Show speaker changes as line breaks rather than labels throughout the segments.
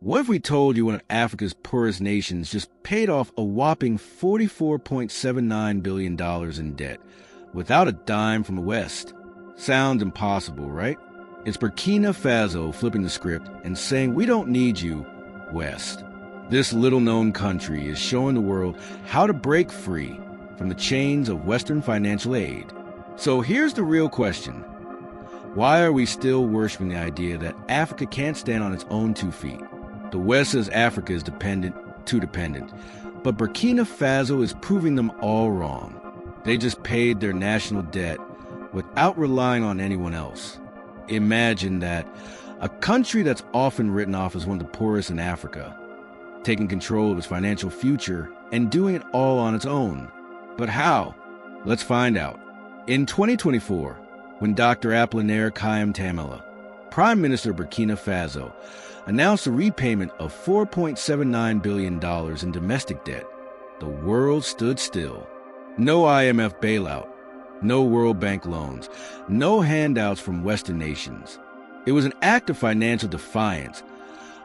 What if we told you one of Africa's poorest nations just paid off a whopping $44.79 billion in debt without a dime from the West? Sounds impossible, right? It's Burkina Faso flipping the script and saying, we don't need you, West. This little-known country is showing the world how to break free from the chains of Western financial aid. So here's the real question. Why are we still worshiping the idea that Africa can't stand on its own 2 feet? The West says Africa is too dependent, but Burkina Faso is proving them all wrong. They just paid their national debt without relying on anyone else. Imagine that, a country that's often written off as one of the poorest in Africa, taking control of its financial future and doing it all on its own. But how? Let's find out. In 2024, when Dr. Apollinaire Kayam-Tamala, Prime Minister of Burkina Faso, announced a repayment of $4.79 billion in domestic debt, the world stood still. No IMF bailout, no World Bank loans, no handouts from Western nations. It was an act of financial defiance,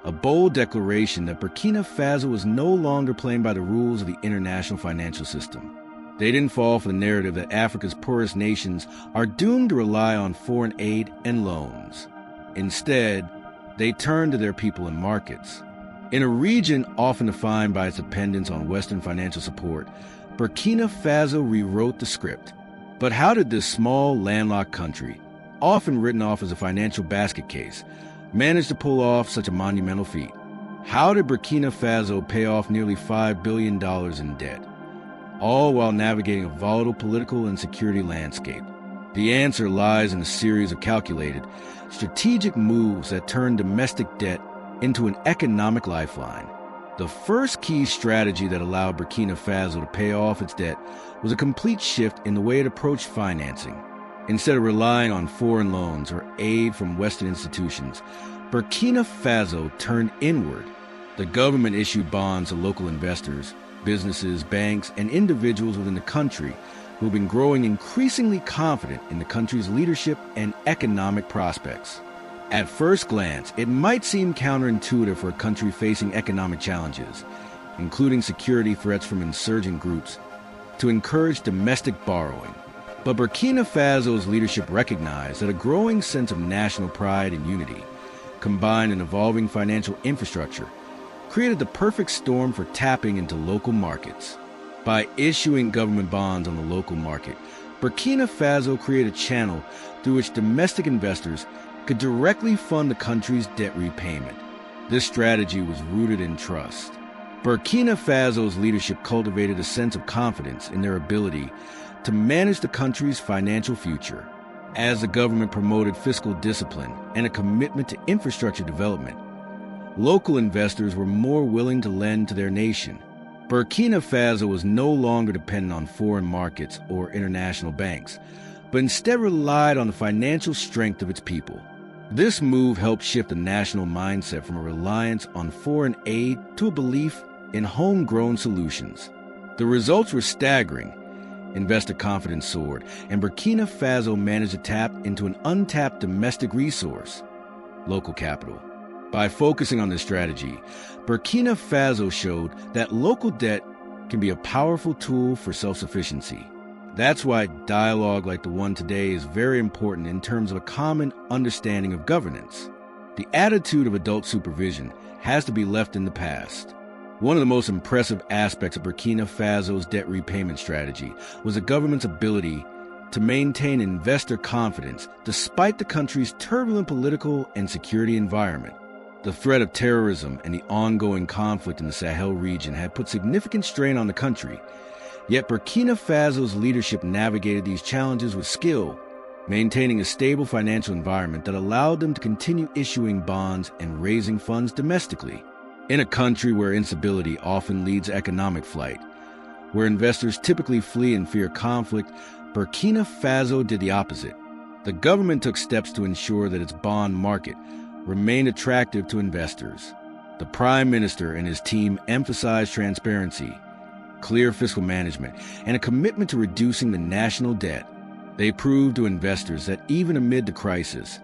a bold declaration that Burkina Faso was no longer playing by the rules of the international financial system. They didn't fall for the narrative that Africa's poorest nations are doomed to rely on foreign aid and loans. Instead, they turned to their people and markets. In a region often defined by its dependence on Western financial support, Burkina Faso rewrote the script. But how did this small, landlocked country, often written off as a financial basket case, manage to pull off such a monumental feat? How did Burkina Faso pay off nearly $5 billion in debt, all while navigating a volatile political and security landscape? The answer lies in a series of calculated, strategic moves that turned domestic debt into an economic lifeline. The first key strategy that allowed Burkina Faso to pay off its debt was a complete shift in the way it approached financing. Instead of relying on foreign loans or aid from Western institutions, Burkina Faso turned inward. The government issued bonds to local investors, businesses, banks, and individuals within the country who have been growing increasingly confident in the country's leadership and economic prospects. At first glance, it might seem counterintuitive for a country facing economic challenges, including security threats from insurgent groups, to encourage domestic borrowing. But Burkina Faso's leadership recognized that a growing sense of national pride and unity, combined with an evolving financial infrastructure, created the perfect storm for tapping into local markets. By issuing government bonds on the local market, Burkina Faso created a channel through which domestic investors could directly fund the country's debt repayment. This strategy was rooted in trust. Burkina Faso's leadership cultivated a sense of confidence in their ability to manage the country's financial future. As the government promoted fiscal discipline and a commitment to infrastructure development, local investors were more willing to lend to their nation. Burkina Faso was no longer dependent on foreign markets or international banks, but instead relied on the financial strength of its people. This move helped shift the national mindset from a reliance on foreign aid to a belief in homegrown solutions. The results were staggering. Investor confidence soared, and Burkina Faso managed to tap into an untapped domestic resource, local capital. By focusing on this strategy, Burkina Faso showed that local debt can be a powerful tool for self-sufficiency. That's why dialogue like the one today is very important in terms of a common understanding of governance. The attitude of adult supervision has to be left in the past. One of the most impressive aspects of Burkina Faso's debt repayment strategy was the government's ability to maintain investor confidence despite the country's turbulent political and security environment. The threat of terrorism and the ongoing conflict in the Sahel region had put significant strain on the country, yet Burkina Faso's leadership navigated these challenges with skill, maintaining a stable financial environment that allowed them to continue issuing bonds and raising funds domestically. In a country where instability often leads to economic flight, where investors typically flee in fear of conflict, Burkina Faso did the opposite. The government took steps to ensure that its bond market remained attractive to investors. The Prime Minister and his team emphasized transparency, clear fiscal management, and a commitment to reducing the national debt. They proved to investors that even amid the crisis,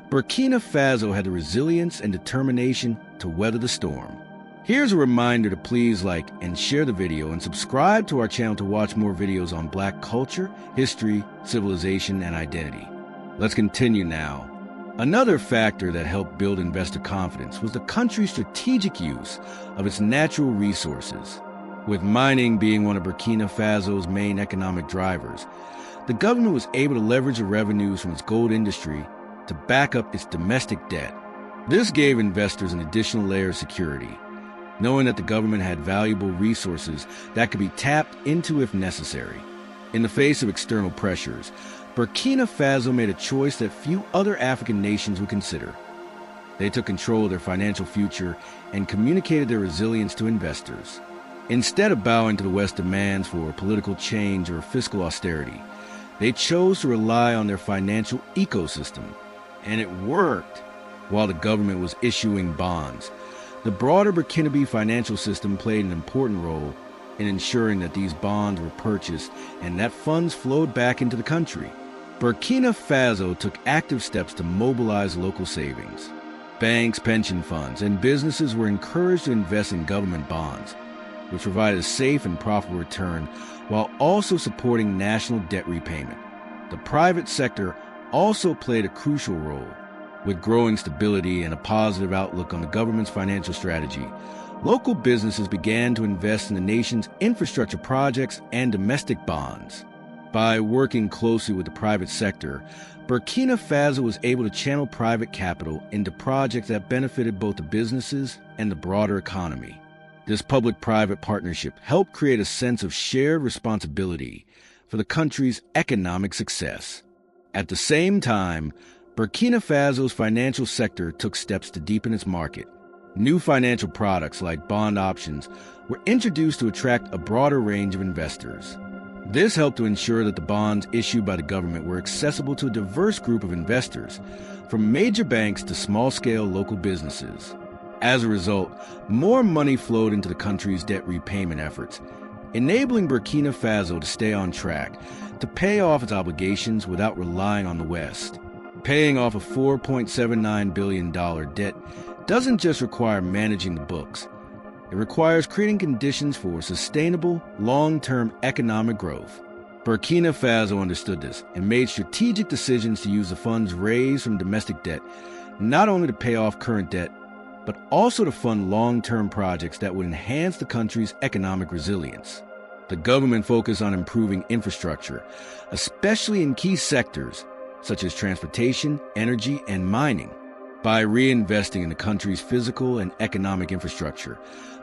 Burkina Faso had the resilience and determination to weather the storm. Here's a reminder to please like and share the video and subscribe to our channel to watch more videos on Black culture, history, civilization, and identity. Let's continue now. Another factor that helped build investor confidence was the country's strategic use of its natural resources. With mining being one of Burkina Faso's main economic drivers, the government was able to leverage the revenues from its gold industry to back up its domestic debt. This gave investors an additional layer of security, knowing that the government had valuable resources that could be tapped into if necessary. In the face of external pressures, Burkina Faso made a choice that few other African nations would consider. They took control of their financial future and communicated their resilience to investors. Instead of bowing to the West's demands for political change or fiscal austerity, they chose to rely on their financial ecosystem. And it worked. While the government was issuing bonds, the broader Burkinabe financial system played an important role in ensuring that these bonds were purchased and that funds flowed back into the country. Burkina Faso took active steps to mobilize local savings. Banks, pension funds, and businesses were encouraged to invest in government bonds, which provided a safe and profitable return while also supporting national debt repayment. The private sector also played a crucial role. With growing stability and a positive outlook on the government's financial strategy, local businesses began to invest in the nation's infrastructure projects and domestic bonds. By working closely with the private sector, Burkina Faso was able to channel private capital into projects that benefited both the businesses and the broader economy. This public-private partnership helped create a sense of shared responsibility for the country's economic success. At the same time, Burkina Faso's financial sector took steps to deepen its market. New financial products like bond options were introduced to attract a broader range of investors. This helped to ensure that the bonds issued by the government were accessible to a diverse group of investors, from major banks to small-scale local businesses. As a result, more money flowed into the country's debt repayment efforts, enabling Burkina Faso to stay on track to pay off its obligations without relying on the West. Paying off a $4.79 billion debt doesn't just require managing the books. It requires creating conditions for sustainable, long-term economic growth. Burkina Faso understood this and made strategic decisions to use the funds raised from domestic debt not only to pay off current debt, but also to fund long-term projects that would enhance the country's economic resilience. The government focused on improving infrastructure, especially in key sectors such as transportation, energy, and mining. By reinvesting in the country's physical and economic infrastructure,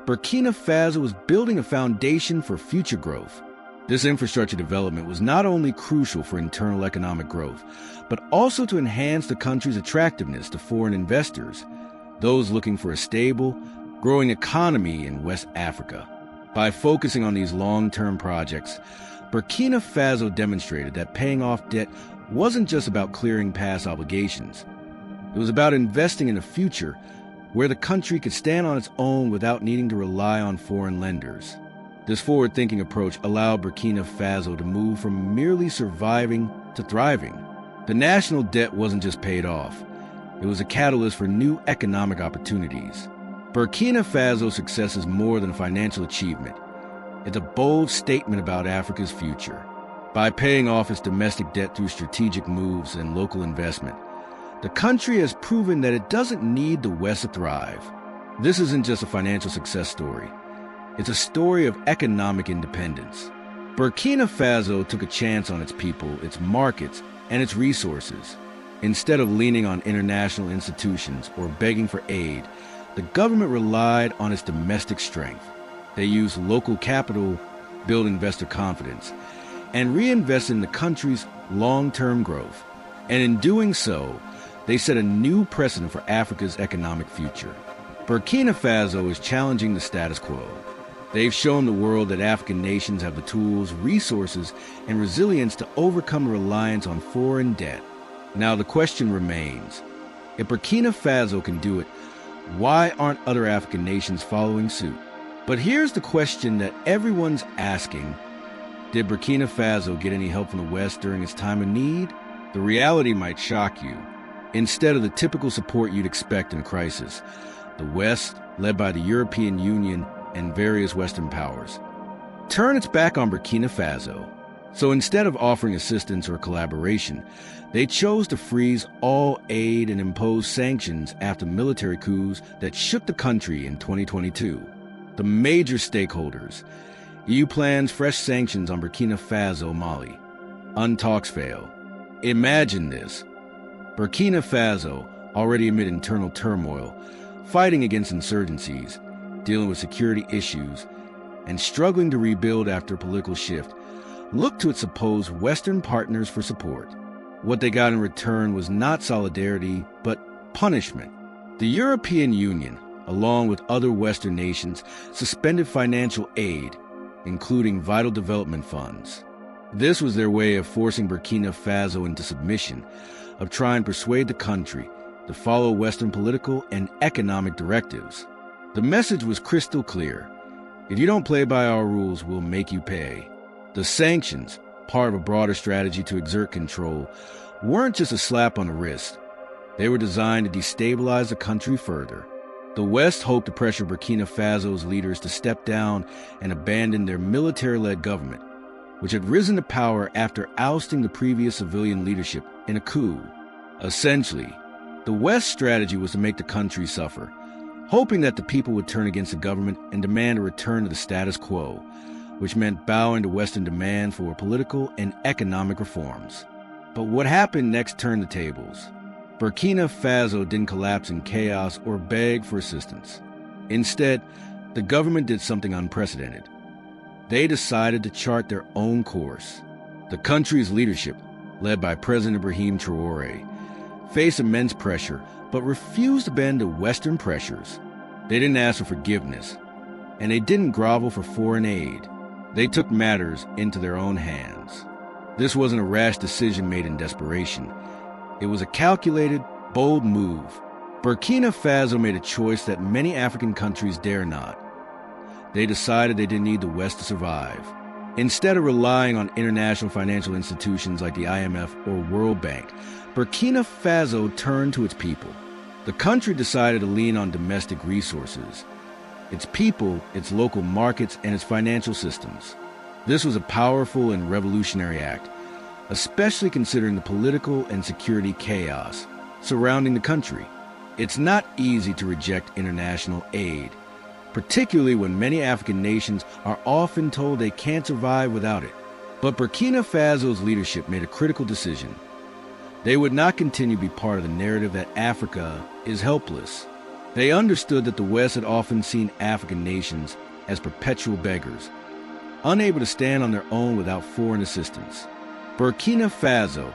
Burkina Faso was building a foundation for future growth. This infrastructure development was not only crucial for internal economic growth, but also to enhance the country's attractiveness to foreign investors, those looking for a stable, growing economy in West Africa. By focusing on these long-term projects, Burkina Faso demonstrated that paying off debt wasn't just about clearing past obligations. It was about investing in a future where the country could stand on its own without needing to rely on foreign lenders. This forward-thinking approach allowed Burkina Faso to move from merely surviving to thriving. The national debt wasn't just paid off. It was a catalyst for new economic opportunities. Burkina Faso's success is more than a financial achievement. It's a bold statement about Africa's future. By paying off its domestic debt through strategic moves and local investment, the country has proven that it doesn't need the West to thrive. This isn't just a financial success story. It's a story of economic independence. Burkina Faso took a chance on its people, its markets, and its resources. Instead of leaning on international institutions or begging for aid, the government relied on its domestic strength. They used local capital, build investor confidence, and reinvest in the country's long-term growth. And in doing so, they set a new precedent for Africa's economic future. Burkina Faso is challenging the status quo. They've shown the world that African nations have the tools, resources, and resilience to overcome reliance on foreign debt. Now the question remains, if Burkina Faso can do it, why aren't other African nations following suit? But here's the question that everyone's asking. Did Burkina Faso get any help from the West during its time of need? The reality might shock you. Instead of the typical support you'd expect in a crisis, The West, led by the European Union and various Western powers, turned its back on Burkina Faso. So instead of offering assistance or collaboration, they chose to freeze all aid and impose sanctions after military coups that shook the country in 2022. The major stakeholders: EU plans fresh sanctions on Burkina Faso, Mali. Talks fail. Imagine this. Burkina Faso, already amid internal turmoil, fighting against insurgencies, dealing with security issues, and struggling to rebuild after a political shift, looked to its supposed Western partners for support. What they got in return was not solidarity, but punishment. The European Union, along with other Western nations, suspended financial aid, including vital development funds. This was their way of forcing Burkina Faso into submission, of trying to persuade the country to follow Western political and economic directives. The message was crystal clear. If you don't play by our rules, we'll make you pay. The sanctions, part of a broader strategy to exert control, weren't just a slap on the wrist. They were designed to destabilize the country further. The West hoped to pressure Burkina Faso's leaders to step down and abandon their military-led government, which had risen to power after ousting the previous civilian leadership in a coup. Essentially, the West's strategy was to make the country suffer, hoping that the people would turn against the government and demand a return to the status quo, which meant bowing to Western demand for political and economic reforms. But what happened next turned the tables. Burkina Faso didn't collapse in chaos or beg for assistance. Instead, the government did something unprecedented. They decided to chart their own course. The country's leadership, led by President Ibrahim Traoré, faced immense pressure but refused to bend to Western pressures. They didn't ask for forgiveness, and they didn't grovel for foreign aid. They took matters into their own hands. This wasn't a rash decision made in desperation. It was a calculated, bold move. Burkina Faso made a choice that many African countries dare not. They decided they didn't need the West to survive. Instead of relying on international financial institutions like the IMF or World Bank, Burkina Faso turned to its people. The country decided to lean on domestic resources: its people, its local markets, and its financial systems. This was a powerful and revolutionary act, especially considering the political and security chaos surrounding the country. It's not easy to reject international aid, particularly when many African nations are often told they can't survive without it. But Burkina Faso's leadership made a critical decision. They would not continue to be part of the narrative that Africa is helpless. They understood that the West had often seen African nations as perpetual beggars, unable to stand on their own without foreign assistance. Burkina Faso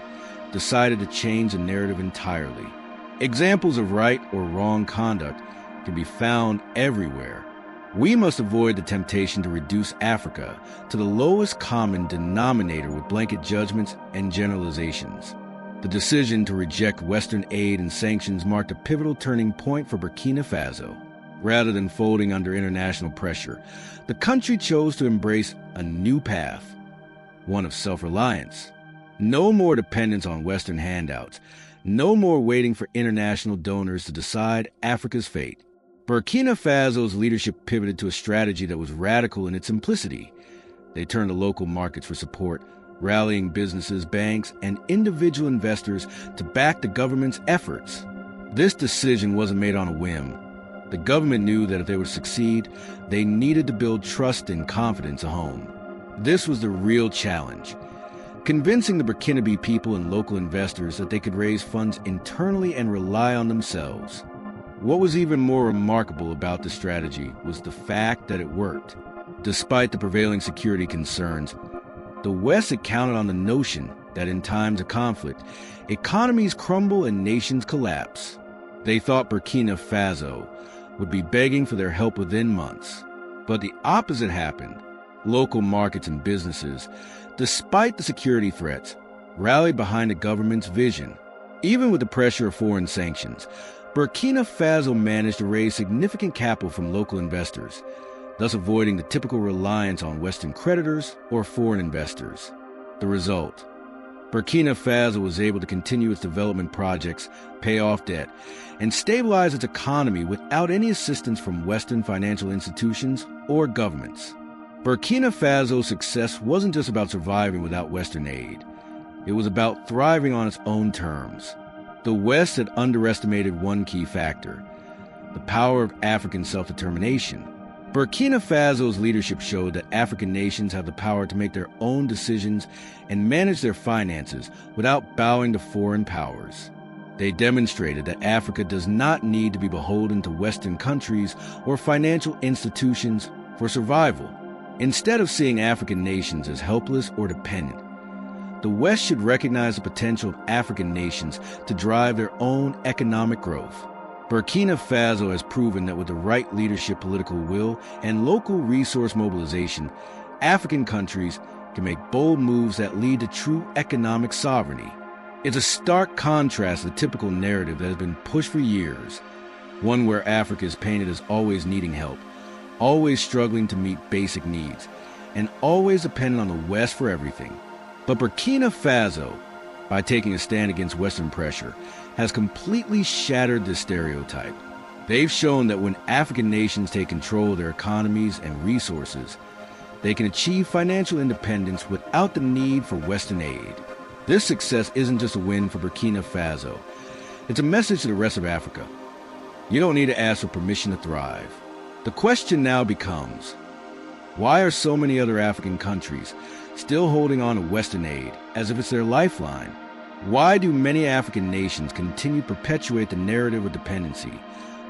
decided to change the narrative entirely. Examples of right or wrong conduct can be found everywhere. We must avoid the temptation to reduce Africa to the lowest common denominator with blanket judgments and generalizations. The decision to reject Western aid and sanctions marked a pivotal turning point for Burkina Faso. Rather than folding under international pressure, the country chose to embrace a new path, one of self-reliance. No more dependence on Western handouts, no more waiting for international donors to decide Africa's fate. Burkina Faso's leadership pivoted to a strategy that was radical in its simplicity. They turned to local markets for support, rallying businesses, banks, and individual investors to back the government's efforts. This decision wasn't made on a whim. The government knew that if they would succeed, they needed to build trust and confidence at home. This was the real challenge: convincing the Burkinabe people and local investors that they could raise funds internally and rely on themselves. What was even more remarkable about this strategy was the fact that it worked. Despite the prevailing security concerns, the West had counted on the notion that in times of conflict, economies crumble and nations collapse. They thought Burkina Faso would be begging for their help within months. But the opposite happened. Local markets and businesses, despite the security threats, rallied behind the government's vision. Even with the pressure of foreign sanctions, Burkina Faso managed to raise significant capital from local investors, thus avoiding the typical reliance on Western creditors or foreign investors. The result: Burkina Faso was able to continue its development projects, pay off debt, and stabilize its economy without any assistance from Western financial institutions or governments. Burkina Faso's success wasn't just about surviving without Western aid. It was about thriving on its own terms. The West had underestimated one key factor: the power of African self-determination. Burkina Faso's leadership showed that African nations have the power to make their own decisions and manage their finances without bowing to foreign powers. They demonstrated that Africa does not need to be beholden to Western countries or financial institutions for survival. Instead of seeing African nations as helpless or dependent, the West should recognize the potential of African nations to drive their own economic growth. Burkina Faso has proven that with the right leadership, political will, and local resource mobilization, African countries can make bold moves that lead to true economic sovereignty. It's a stark contrast to the typical narrative that has been pushed for years, one where Africa is painted as always needing help, always struggling to meet basic needs, and always dependent on the West for everything. But Burkina Faso, by taking a stand against Western pressure, has completely shattered this stereotype. They've shown that when African nations take control of their economies and resources, they can achieve financial independence without the need for Western aid. This success isn't just a win for Burkina Faso. It's a message to the rest of Africa. You don't need to ask for permission to thrive. The question now becomes, why are so many other African countries still holding on to Western aid as if it's their lifeline? Why do many African nations continue to perpetuate the narrative of dependency,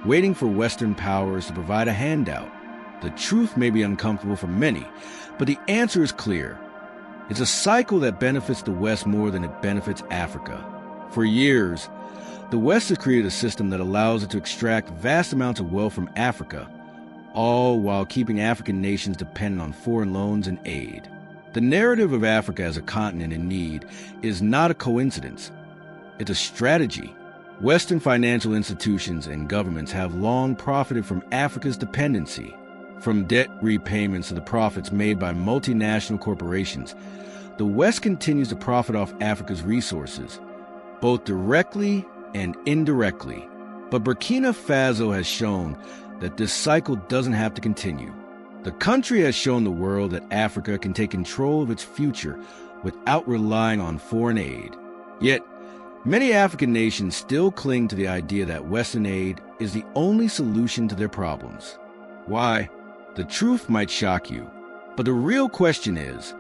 waiting for Western powers to provide a handout? The truth may be uncomfortable for many, but the answer is clear. It's a cycle that benefits the West more than it benefits Africa. For years, the West has created a system that allows it to extract vast amounts of wealth from Africa, all while keeping African nations dependent on foreign loans and aid. The narrative of Africa as a continent in need is not a coincidence. It's a strategy. Western financial institutions and governments have long profited from Africa's dependency. From debt repayments to the profits made by multinational corporations, the West continues to profit off Africa's resources, both directly and indirectly. But Burkina Faso has shown that this cycle doesn't have to continue. The country has shown the world that Africa can take control of its future without relying on foreign aid. Yet, many African nations still cling to the idea that Western aid is the only solution to their problems. Why? The truth might shock you, but the real question is,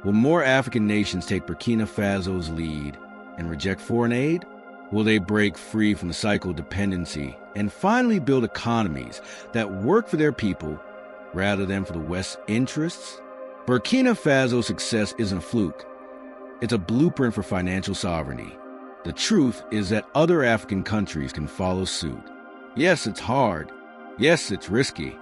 will more African nations take Burkina Faso's lead and reject foreign aid? Will they break free from the cycle of dependency and finally build economies that work for their people rather than for the West's interests? Burkina Faso's success isn't a fluke. It's a blueprint for financial sovereignty. The truth is that other African countries can follow suit. Yes, it's hard. Yes, it's risky.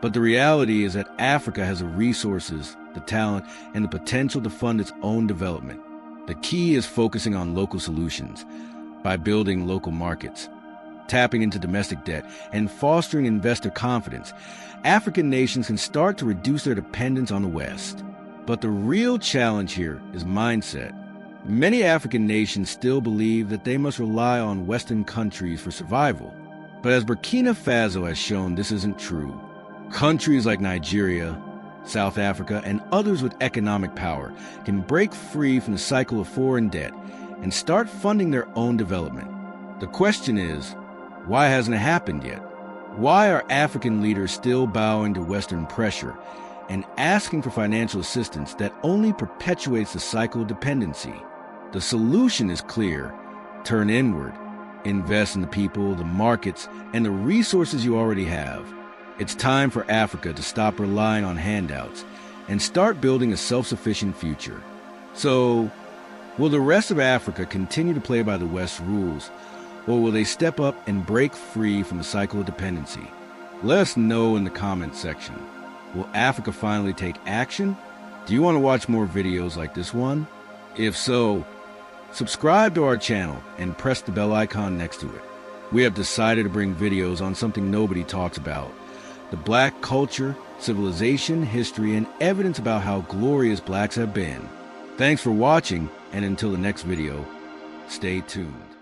But the reality is that Africa has the resources, the talent, and the potential to fund its own development. The key is focusing on local solutions by building local markets, tapping into domestic debt, and fostering investor confidence. African nations can start to reduce their dependence on the West. But the real challenge here is mindset. Many African nations still believe that they must rely on Western countries for survival. But as Burkina Faso has shown, this isn't true. Countries like Nigeria, South Africa, and others with economic power can break free from the cycle of foreign debt and start funding their own development. The question is, why hasn't it happened yet? Why are African leaders still bowing to Western pressure and asking for financial assistance that only perpetuates the cycle of dependency? The solution is clear. Turn inward. Invest in the people, the markets, and the resources you already have. It's time for Africa to stop relying on handouts and start building a self-sufficient future. So, will the rest of Africa continue to play by the West's rules, or will they step up and break free from the cycle of dependency? Let us know in the comments section. Will Africa finally take action? Do you want to watch more videos like this one? If so, subscribe to our channel and press the bell icon next to it. We have decided to bring videos on something nobody talks about: the Black culture, civilization, history, and evidence about how glorious Blacks have been. Thanks for watching, And until the next video, stay tuned.